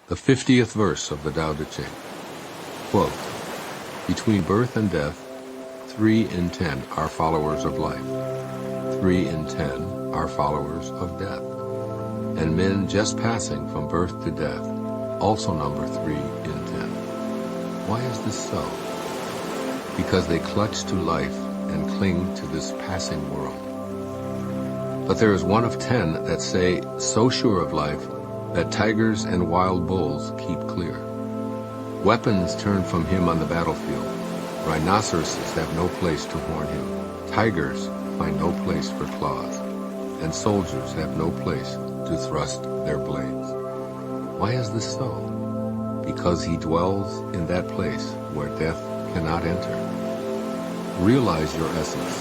The 50th verse of the Tao Te Ching. Quote, "Between birth and death, 3 in 10 are followers of life. 3 in 10 are followers of death. And men just passing from birth to death also number 3 in 10. Why is this so? Because they clutch to life and cling to this passing world. But there is one of 10 that say, so sure of life, that tigers and wild bulls keep clear. Weapons turn from him on the battlefield. Rhinoceroses have no place to horn him. Tigers find no place for claws. And soldiers have no place to thrust their blades. Why is this so? Because he dwells in that place where death cannot enter. Realize your essence,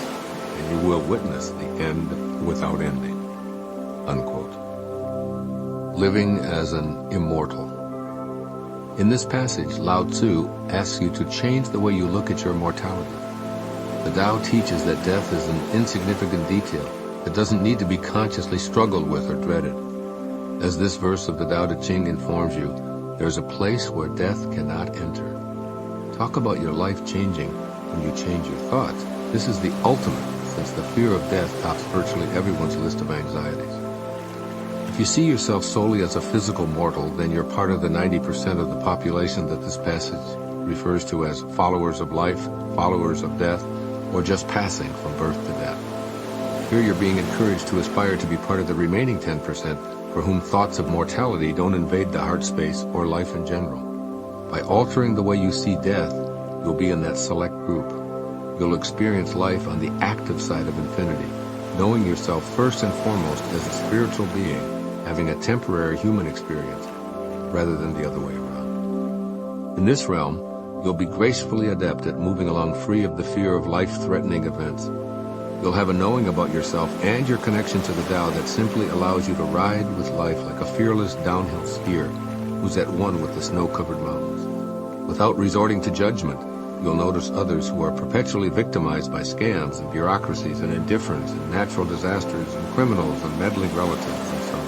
and you will witness the end without ending." Unquote. Living as an immortal. In this passage, Lao Tzu asks you to change the way you look at your mortality. The Tao teaches that death is an insignificant detail that doesn't need to be consciously struggled with or dreaded. As this verse of the Tao Te Ching informs you, there's a place where death cannot enter. Talk about your life changing when you change your thoughts. This is the ultimate, since the fear of death tops virtually everyone's list of anxieties. If you see yourself solely as a physical mortal, then you're part of the 90% of the population that this passage refers to as followers of life, followers of death, or just passing from birth to death. Here you're being encouraged to aspire to be part of the remaining 10% for whom thoughts of mortality don't invade the heart space or life in general. By altering the way you see death, you'll be in that select group. You'll experience life on the active side of infinity, knowing yourself first and foremost as a spiritual being, having a temporary human experience, rather than the other way around. In this realm, you'll be gracefully adept at moving along free of the fear of life-threatening events. You'll have a knowing about yourself and your connection to the Tao that simply allows you to ride with life like a fearless downhill skier who's at one with the snow-covered mountains. Without resorting to judgment, you'll notice others who are perpetually victimized by scams and bureaucracies and indifference and natural disasters and criminals and meddling relatives and so on.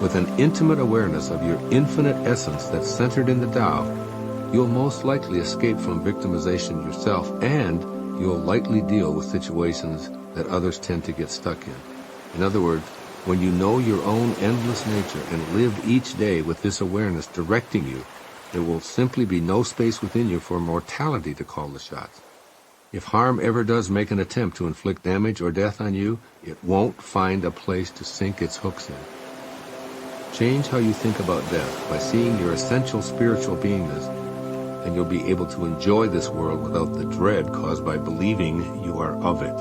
With an intimate awareness of your infinite essence that's centered in the Tao, you'll most likely escape from victimization yourself, and you'll lightly deal with situations that others tend to get stuck in. In other words, when you know your own endless nature and live each day with this awareness directing you, there will simply be no space within you for mortality to call the shots. If harm ever does make an attempt to inflict damage or death on you, it won't find a place to sink its hooks in. Change how you think about death by seeing your essential spiritual beingness, and you'll be able to enjoy this world without the dread caused by believing you are of it.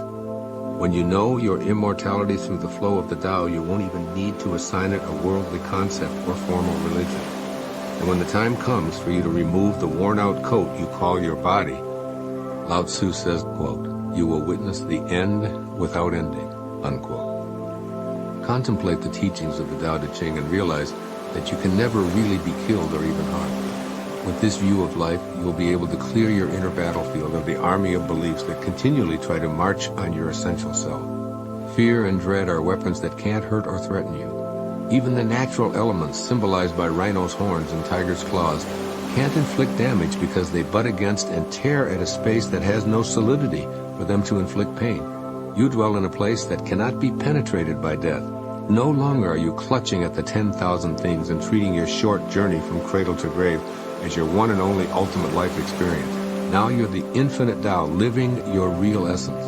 When you know your immortality through the flow of the Tao, you won't even need to assign it a worldly concept or formal religion. And when the time comes for you to remove the worn-out coat you call your body, Lao Tzu says, quote, "You will witness the end without ending," unquote. Contemplate the teachings of the Tao Te Ching and realize that you can never really be killed or even harmed. With this view of life, you will be able to clear your inner battlefield of the army of beliefs that continually try to march on your essential self. Fear and dread are weapons that can't hurt or threaten you. Even the natural elements symbolized by rhino's horns and tiger's claws can't inflict damage because they butt against and tear at a space that has no solidity for them to inflict pain. You dwell in a place that cannot be penetrated by death. No longer are you clutching at the 10,000 things and treating your short journey from cradle to grave as your one and only ultimate life experience. Now you're the infinite Tao living your real essence.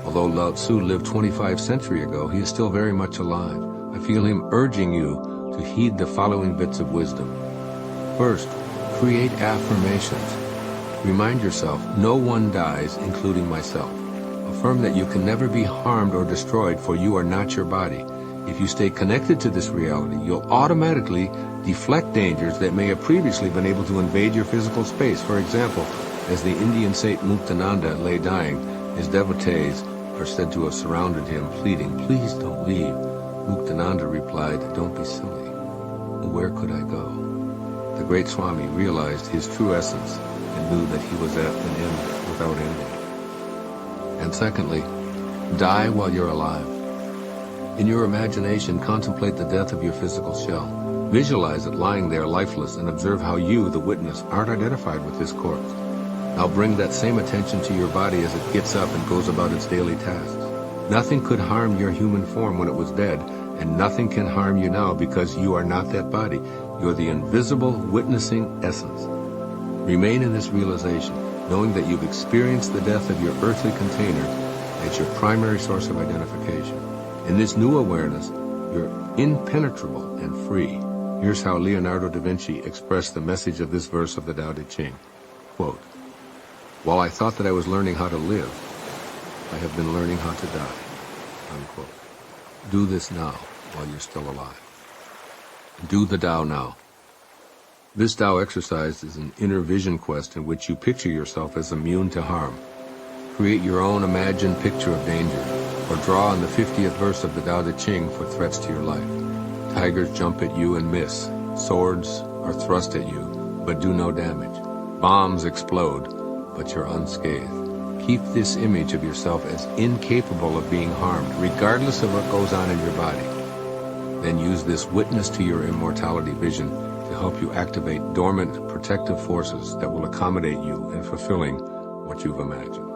Although Lao Tzu lived 25 centuries ago, he is still very much alive. I feel him urging you to heed the following bits of wisdom. First, create affirmations. Remind yourself, no one dies, including myself. Affirm that you can never be harmed or destroyed, for you are not your body. If you stay connected to this reality, you'll automatically deflect dangers that may have previously been able to invade your physical space. For example, as the Indian saint Muktananda lay dying, his devotees are said to have surrounded him, pleading, "Please don't leave." Muktananda replied, "Don't be silly. Where could I go?" The great Swami realized his true essence and knew that he was at an end without ending. And secondly, die while you're alive. In your imagination, contemplate the death of your physical shell. Visualize it lying there lifeless and observe how you, the witness, aren't identified with this corpse. Now bring that same attention to your body as it gets up and goes about its daily tasks. Nothing could harm your human form when it was dead, and nothing can harm you now because you are not that body. You're the invisible, witnessing essence. Remain in this realization, knowing that you've experienced the death of your earthly container as your primary source of identification. In this new awareness, you're impenetrable and free. Here's how Leonardo da Vinci expressed the message of this verse of the Tao Te Ching. Quote, "While I thought that I was learning how to live, I have been learning how to die." Unquote. Do this now while you're still alive. Do the Tao now. This Tao exercise is an inner vision quest in which you picture yourself as immune to harm. Create your own imagined picture of danger, or draw on the 50th verse of the Tao Te Ching for threats to your life. Tigers jump at you and miss. Swords are thrust at you, but do no damage. Bombs explode, but you're unscathed. Keep this image of yourself as incapable of being harmed, regardless of what goes on in your body. Then use this witness to your immortality vision to help you activate dormant protective forces that will accommodate you in fulfilling what you've imagined.